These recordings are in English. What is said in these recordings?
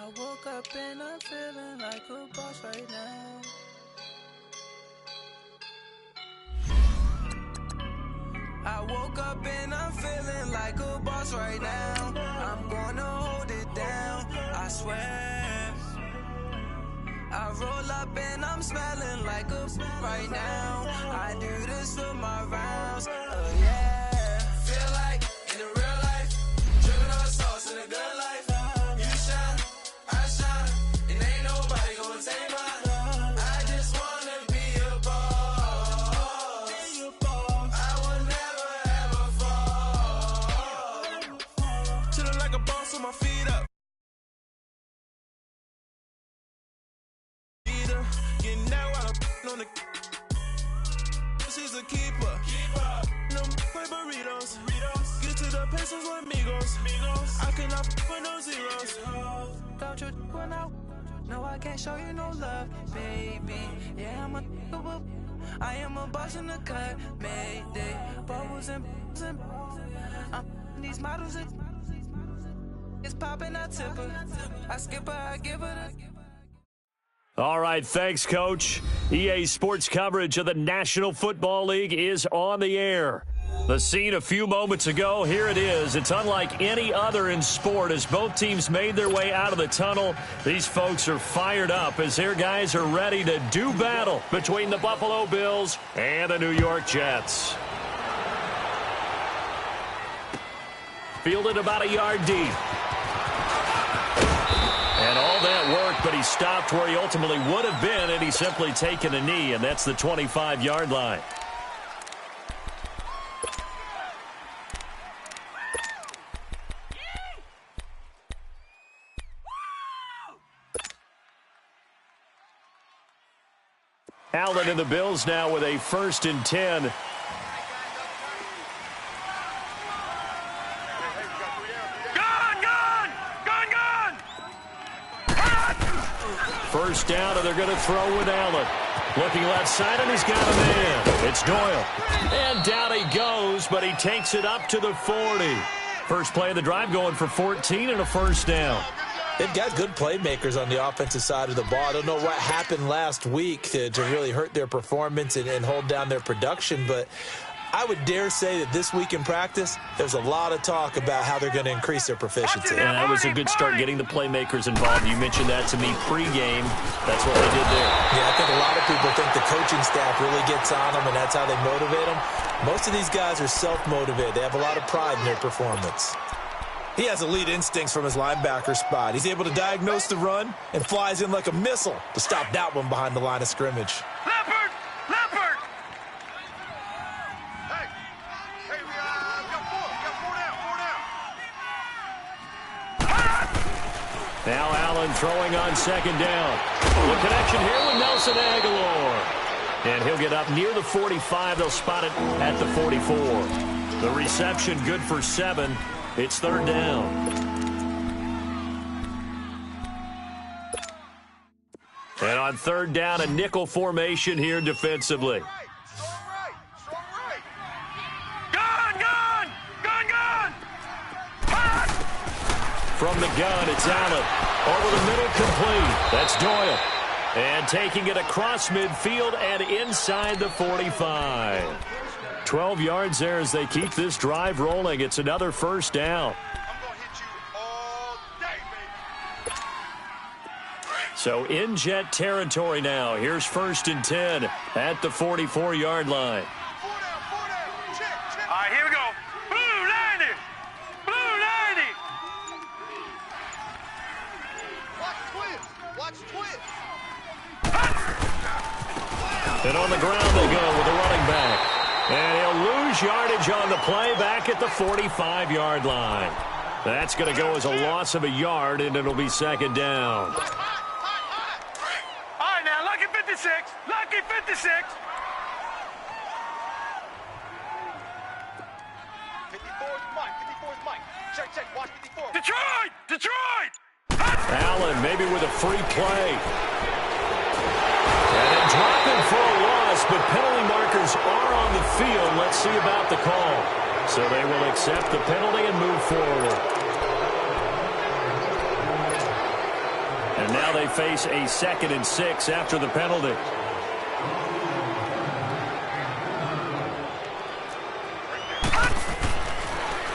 I woke up and I'm feeling like a boss right now. I woke up and I'm feeling like a boss right now. I'm gonna hold it down, I swear. I roll up and I'm smelling like a right now. I do this for my rounds, yeah. Feel like in the real life, dripping on sauce in a good life. You shine, I shine, and ain't nobody gonna take mine. I just wanna be a boss. I will never ever fall. Chillin' like a boss with my feet up. Getting out while I'm on the. She's a keeper. No play burritos. Get to the pesos with amigos. I cannot with no zeros. Don't you run out? No, I can't show you no love, baby. Yeah, I am a boss in the cut, Mayday. Bubbles and I'm these models. It's popping, I tip her. I skip her, I give her the. All right, thanks, Coach. EA Sports coverage of the National Football League is on the air. The scene a few moments ago, here it is. It's unlike any other in sport as both teams made their way out of the tunnel. These folks are fired up as their guys are ready to do battle between the Buffalo Bills and the New York Jets. Fielded about a yard deep. And all that work, but he stopped where he ultimately would have been, and he's simply taken a knee, and that's the 25-yard line. Allen and the Bills now with a 1st and 10. First down, and they're going to throw with Allen. Looking left side, and he's got a man. It's Doyle. And down he goes, but he takes it up to the 40. First play of the drive going for 14 and a first down. They've got good playmakers on the offensive side of the ball. I don't know what happened last week to really hurt their performance and hold down their production, but I would dare say that this week in practice, there's a lot of talk about how they're going to increase their proficiency. And that was a good start getting the playmakers involved. You mentioned that to me pregame. That's what they did there. Yeah, I think a lot of people think the coaching staff really gets on them, and that's how they motivate them. Most of these guys are self-motivated. They have a lot of pride in their performance. He has elite instincts from his linebacker spot. He's able to diagnose the run and flies in like a missile to stop that one behind the line of scrimmage. Leopard! Leopard! Now Allen throwing on 2nd down. The connection here with Nelson Aguilar. And he'll get up near the 45. They'll spot it at the 44. The reception good for 7. It's 3rd down. And on 3rd down, a nickel formation here defensively. From the gun, it's Allen. Over the middle, complete. That's Doyle. And taking it across midfield and inside the 45. 12 yards there as they keep this drive rolling. It's another first down. So in Jet territory now. Here's 1st and 10 at the 44-yard line. All right, here we go. Blue 90. Blue 90. Watch twist. And on the ground they go with the running back. And he'll lose yardage on the play back at the 45-yard line. That's going to go as a loss of a yard, and it'll be 2nd down. All right, now, lucky 56. Lucky 56. 54's Mike. 54's Mike. Check. Watch 54. Detroit! Allen maybe with a free play. And then dropping for a loss, but penalty markers are on the field. Let's see about the call. So they will accept the penalty and move forward. And now they face a 2nd and 6 after the penalty.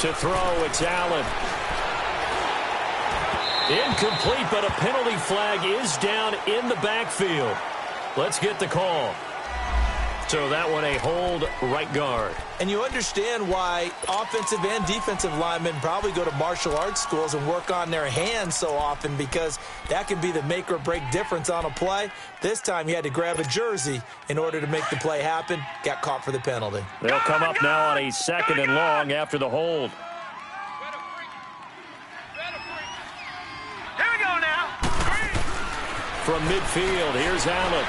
To throw, it's Allen. Incomplete, but a penalty flag is down in the backfield. Let's get the call. So that one a hold right guard. And you understand why offensive and defensive linemen probably go to martial arts schools and work on their hands so often, because that can be the make or break difference on a play. This time he had to grab a jersey in order to make the play happen. Got caught for the penalty. They'll come up now on a 2nd and long after the hold. Here we go now. From midfield, here's Allen.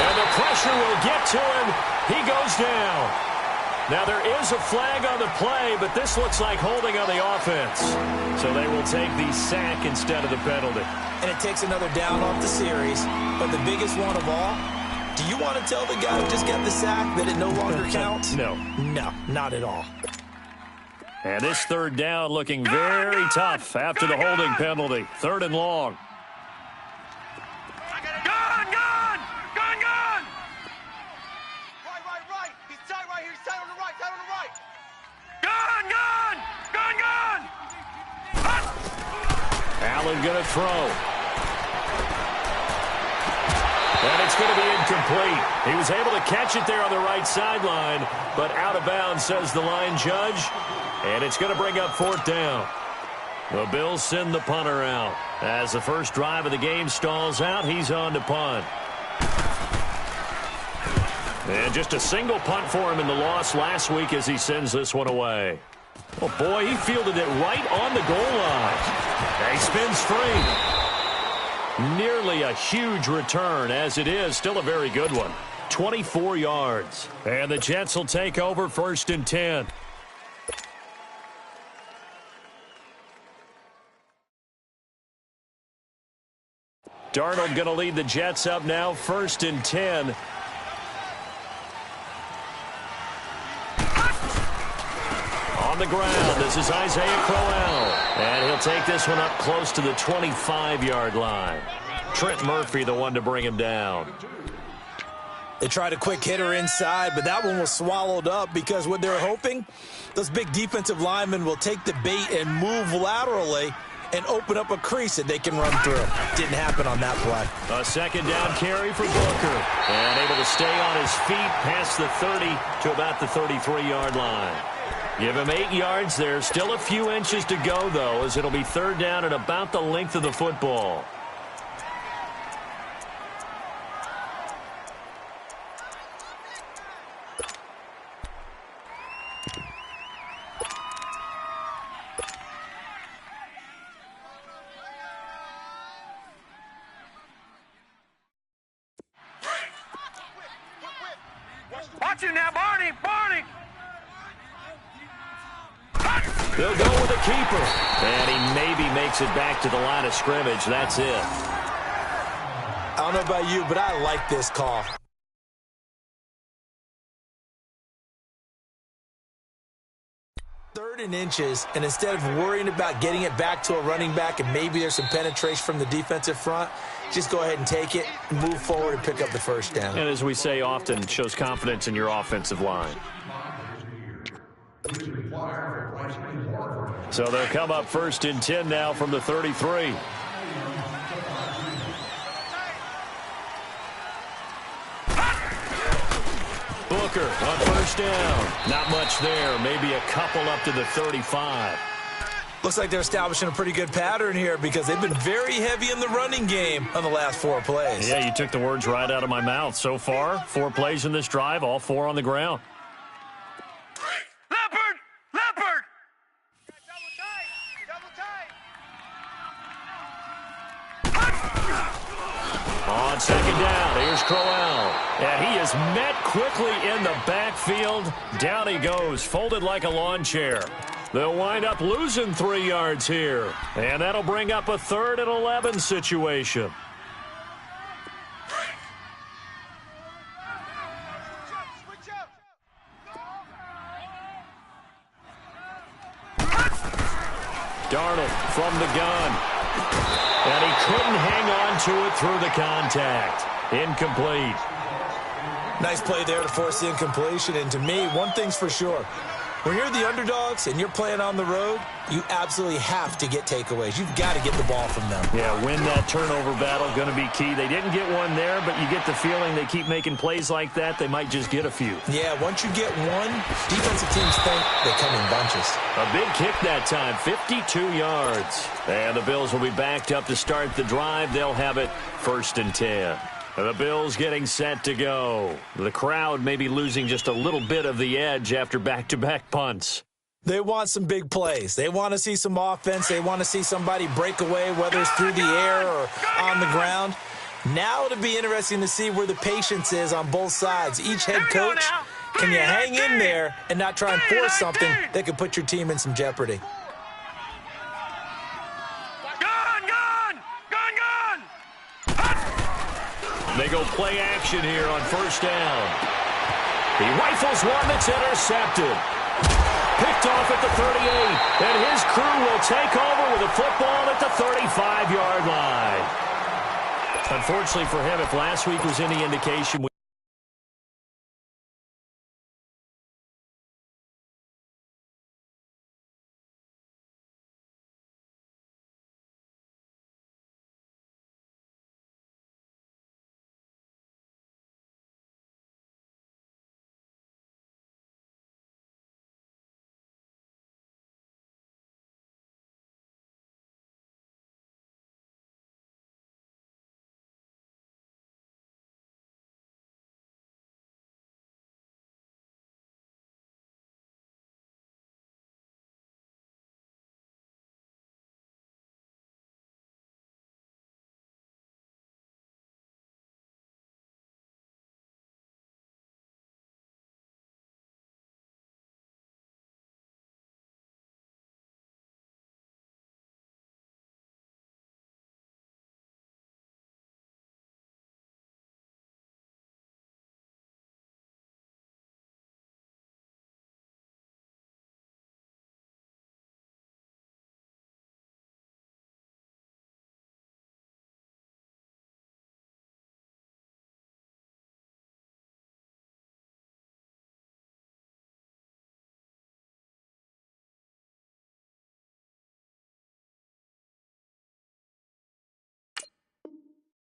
And the pressure will get to him. He goes down. Now there is a flag on the play, but this looks like holding on the offense. So they will take the sack instead of the penalty. And it takes another down off the series. But the biggest one of all, do you want to tell the guy who just got the sack that it no longer counts? No. No, not at all. And this 3rd down looking very tough after the holding penalty. 3rd and long. Allen going to throw. And it's going to be incomplete. He was able to catch it there on the right sideline, but out of bounds, says the line judge. And it's going to bring up 4th down. The Bills send the punter out. As the first drive of the game stalls out, he's on to punt. And just a single punt for him in the loss last week as he sends this one away. Oh, boy, he fielded it right on the goal line. And he spins free. Nearly a huge return, as it is still a very good one. 24 yards. And the Jets will take over 1st and 10. Darnold going to lead the Jets up now, 1st and 10. On the ground, this is Isaiah Crowell. And he'll take this one up close to the 25-yard line. Trent Murphy, the one to bring him down. They tried a quick hitter inside, but that one was swallowed up because what they're hoping, those big defensive linemen will take the bait and move laterally and open up a crease that they can run through. Didn't happen on that play. A 2nd down carry for Booker. And able to stay on his feet past the 30 to about the 33-yard line. Give him 8 yards there. Still a few inches to go, though, as it'll be 3rd down at about the length of the football. Watch him now, Barney! Barney! They'll go with the keeper. And he maybe makes it back to the line of scrimmage. That's it. I don't know about you, but I like this call. 3rd and inches, and instead of worrying about getting it back to a running back and maybe there's some penetration from the defensive front, just go ahead and take it, move forward, and pick up the 1st down. And as we say often, shows confidence in your offensive line. So they'll come up 1st and 10 now from the 33. Booker on 1st down. Not much there. Maybe a couple up to the 35. Looks like they're establishing a pretty good pattern here because they've been very heavy in the running game on the last 4 plays. Yeah, you took the words right out of my mouth. So far, 4 plays in this drive, all 4 on the ground. Leopard! Leopard! On 2nd down, here's Crowell. And he is met quickly in the backfield. Down he goes, folded like a lawn chair. They'll wind up losing 3 yards here. And that'll bring up a 3rd and 11 situation. Darnold from the gun. And he couldn't hang on to it through the contact. Incomplete. Nice play there to force the incompletion. And to me, one thing's for sure. When you're the underdogs and you're playing on the road, you absolutely have to get takeaways. You've got to get the ball from them. Yeah, win that turnover battle, going to be key. They didn't get one there, but you get the feeling they keep making plays like that, they might just get a few. Yeah, once you get one, defensive teams think they come in bunches. A big kick that time, 52 yards. And the Bills will be backed up to start the drive. They'll have it 1st and 10. The Bills getting set to go. The crowd may be losing just a little bit of the edge after back-to-back punts. They want some big plays. They want to see some offense. They want to see somebody break away, whether it's through the air or on the ground. Now it'll be interesting to see where the patience is on both sides. Each head coach, can you hang in there and not try and force something that could put your team in some jeopardy? They go play action here on 1st down. He rifles one that's intercepted. Picked off at the 38. And his crew will take over with a football at the 35-yard line. Unfortunately for him, if last week was any indication,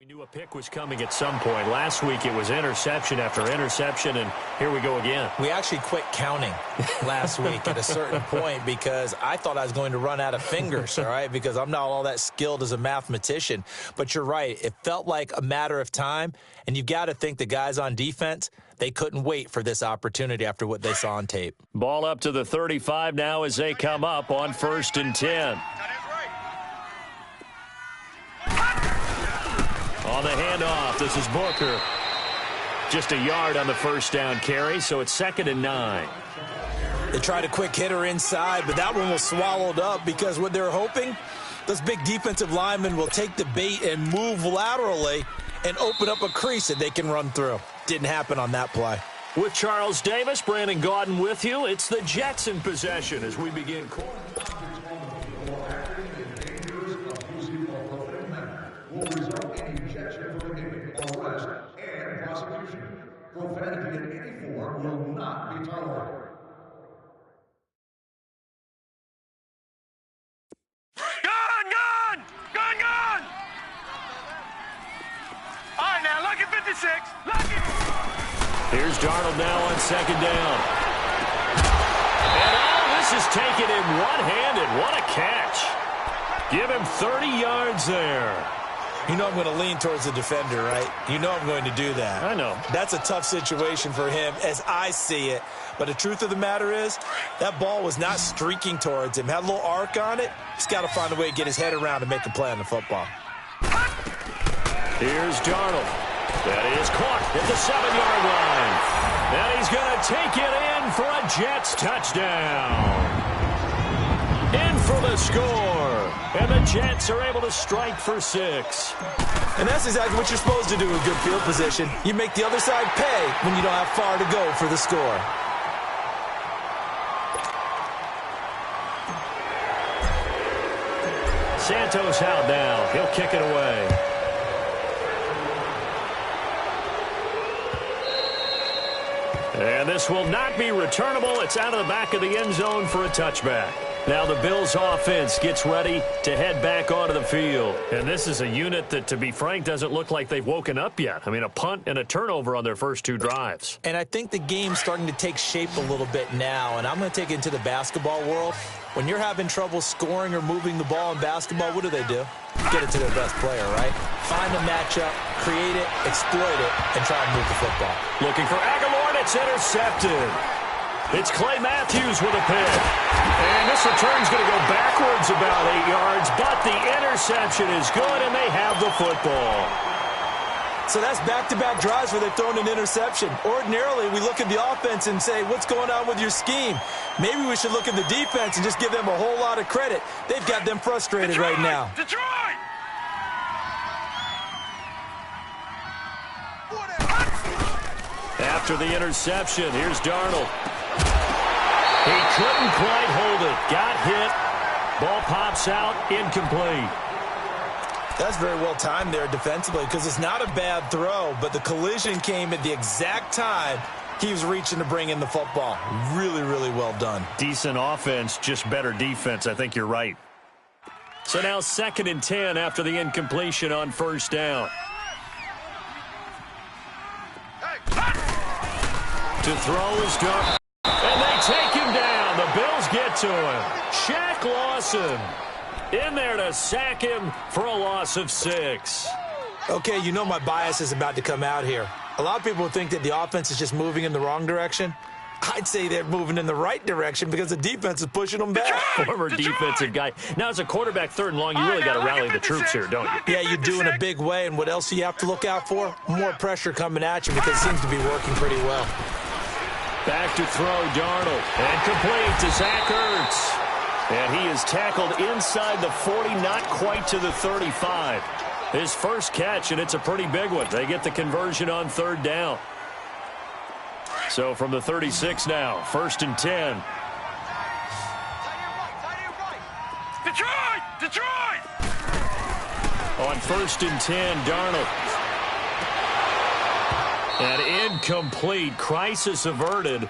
we knew a pick was coming at some point. Last week it was interception after interception, and here we go again. We actually quit counting last week at a certain point because I thought I was going to run out of fingers, all right, because I'm not all that skilled as a mathematician. But you're right. It felt like a matter of time, and you've got to think the guys on defense, they couldn't wait for this opportunity after what they saw on tape. Ball up to the 35 now as they come up on 1st and 10. On the handoff, this is Booker. Just a yard on the 1st down carry, so it's 2nd and 9. They tried a quick hitter inside, but that one was swallowed up because what they're hoping, those big defensive linemen will take the bait and move laterally and open up a crease that they can run through. Didn't happen on that play. With Charles Davis, Brandon Gaudin with you, it's the Jets in possession as we begin. Profanity in any form will not be tolerated. Gun! All right, now, look at 56. Look it. Here's Darnold now on 2nd down. And this is taken in one-handed. What a catch. Give him 30 yards there. You know I'm going to lean towards the defender, right? You know I'm going to do that. I know. That's a tough situation for him as I see it. But the truth of the matter is, that ball was not streaking towards him. Had a little arc on it. He's got to find a way to get his head around and make a play on the football. Here's Darnold. That is caught at the 7-yard line. And he's going to take it in for a Jets touchdown. In for the score. And the Jets are able to strike for 6. And that's exactly what you're supposed to do in good field position. You make the other side pay when you don't have far to go for the score. Santos out now. He'll kick it away. And this will not be returnable. It's out of the back of the end zone for a touchback. Now the Bills offense gets ready to head back onto the field. And this is a unit that, to be frank, doesn't look like they've woken up yet. I mean, a punt and a turnover on their first 2 drives. And I think the game's starting to take shape a little bit now. And I'm going to take it into the basketball world. When you're having trouble scoring or moving the ball in basketball, what do? Get it to their best player, right? Find a matchup, create it, exploit it, and try and move the football. Looking for Aguilar, and it's intercepted. It's Clay Matthews with a pick. And this return's going to go backwards about 8 yards, but the interception is good, and they have the football. So that's back-to-back drives where they've thrown an interception. Ordinarily, we look at the offense and say, what's going on with your scheme? Maybe we should look at the defense and just give them a whole lot of credit. They've got them frustrated right now. Detroit! After the interception, here's Darnold. He couldn't quite hold it. Got hit. Ball pops out. Incomplete. That's very well timed there defensively because it's not a bad throw, but the collision came at the exact time he was reaching to bring in the football. Really, really well done. Decent offense, just better defense. I think you're right. So now 2nd and 10 after the incompletion on first down. To throw is Darnold. And they take him down. The Bills get to him. Shaq Lawson in there to sack him for a loss of 6. Okay, you know my bias is about to come out here. A lot of people think that the offense is just moving in the wrong direction. I'd say they're moving in the right direction because the defense is pushing them back. Former defensive guy. Now, as a quarterback, 3rd and long, you really got to rally the troops here, don't you? Yeah, you do in a big way. And what else do you have to look out for? More pressure coming at you because it seems to be working pretty well. Back to throw, Darnold. And complete to Zach Ertz. And he is tackled inside the 40, not quite to the 35. His first catch, and it's a pretty big one. They get the conversion on 3rd down. So from the 36 now, 1st and 10. Detroit! Detroit! On 1st and 10, Darnold. And incomplete. Crisis averted.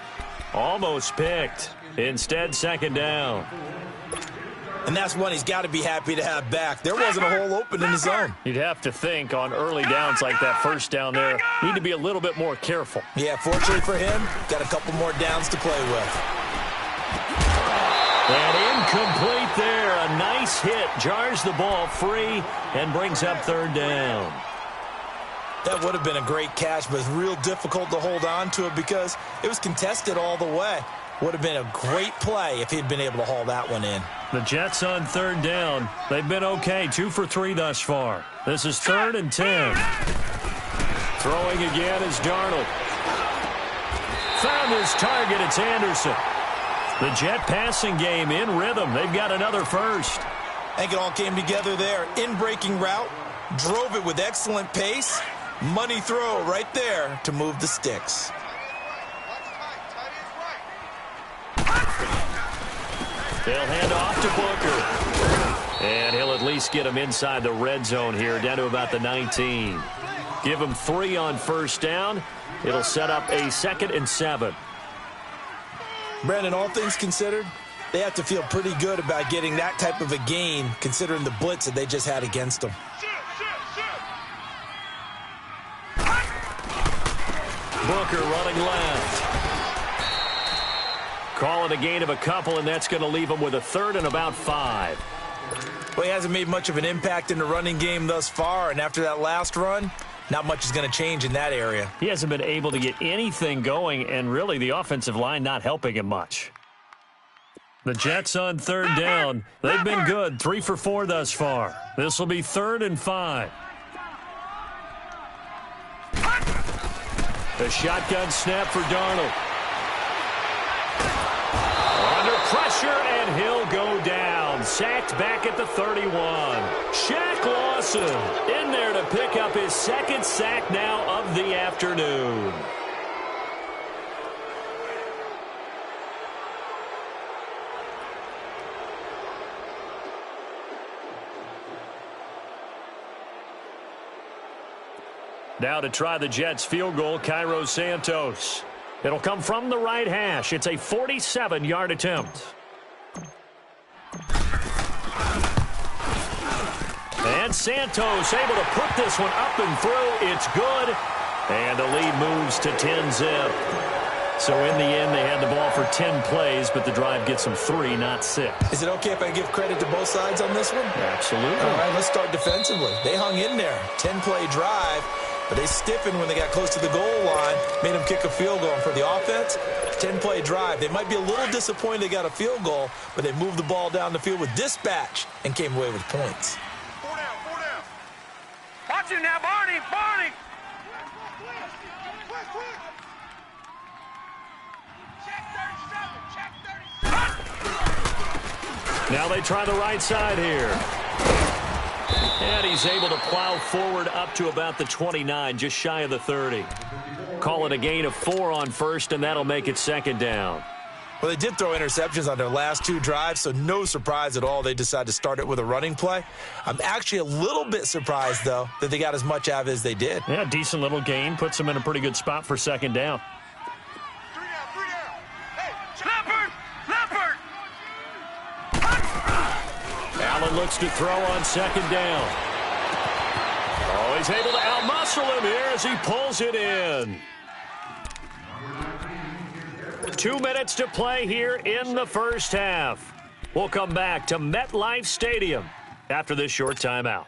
Almost picked. Instead, 2nd down. And that's one he's got to be happy to have back. There wasn't a hole open in the zone. You'd have to think on early downs like that first down there, need to be a little bit more careful. Yeah, fortunately for him, got a couple more downs to play with. And incomplete there. A nice hit. Jars the ball free and brings up 3rd down. That would have been a great catch, but it's real difficult to hold on to it because it was contested all the way. Would have been a great play if he'd been able to haul that one in. The Jets on 3rd down. They've been okay. 2 for 3 thus far. This is 3rd and 10. Throwing again is Darnold. Found his target. It's Anderson. The Jet passing game in rhythm. They've got another first. I think it all came together there. In-breaking route. Drove it with excellent pace. Money throw right there to move the sticks. They'll hand off to Booker. And he'll at least get him inside the red zone here, down to about the 19. Give him 3 on first down. It'll set up a 2nd and 7. Brandon, all things considered, they have to feel pretty good about getting that type of a gain, considering the blitz that they just had against them. Booker running left. Call it a gain of a couple, and that's going to leave him with a 3rd and about 5. Well, he hasn't made much of an impact in the running game thus far, and after that last run, not much is going to change in that area. He hasn't been able to get anything going, and really the offensive line not helping him much. The Jets on 3rd down. They've been good, 3 for 4 thus far. This will be 3rd and 5. The shotgun snap for Darnold. Under pressure, and he'll go down. Sacked back at the 31. Shaq Lawson in there to pick up his 2nd sack now of the afternoon. Now to try the Jets field goal, Cairo Santos. It'll come from the right hash. It's a 47-yard attempt. And Santos able to put this one up and through. It's good. And the lead moves to 10-zip. So in the end, they had the ball for 10 plays, but the drive gets them 3, not 6. Is it okay if I give credit to both sides on this one? Absolutely. All right, let's start defensively. They hung in there. 10-play drive, but they stiffened when they got close to the goal line, made them kick a field goal. And for the offense, 10-play drive. They might be a little disappointed they got a field goal, but they moved the ball down the field with dispatch and came away with points. 4 down, 4 down. Watch him now, Barney, Barney. Quick. Check 37, check 37. Now they try the right side here. And he's able to plow forward up to about the 29, just shy of the 30. Call it a gain of 4 on first, and that'll make it second down. Well, they did throw interceptions on their last 2 drives, so no surprise at all they decided to start it with a running play. I'm actually a little bit surprised, though, that they got as much out of it as they did. Yeah, decent little gain. Puts them in a pretty good spot for second down. 3 down. Hey, Leopard! Allen looks to throw on second down. Oh, he's able to outmuscle him here as he pulls it in. 2 minutes to play here in the first half. We'll come back to MetLife Stadium after this short timeout.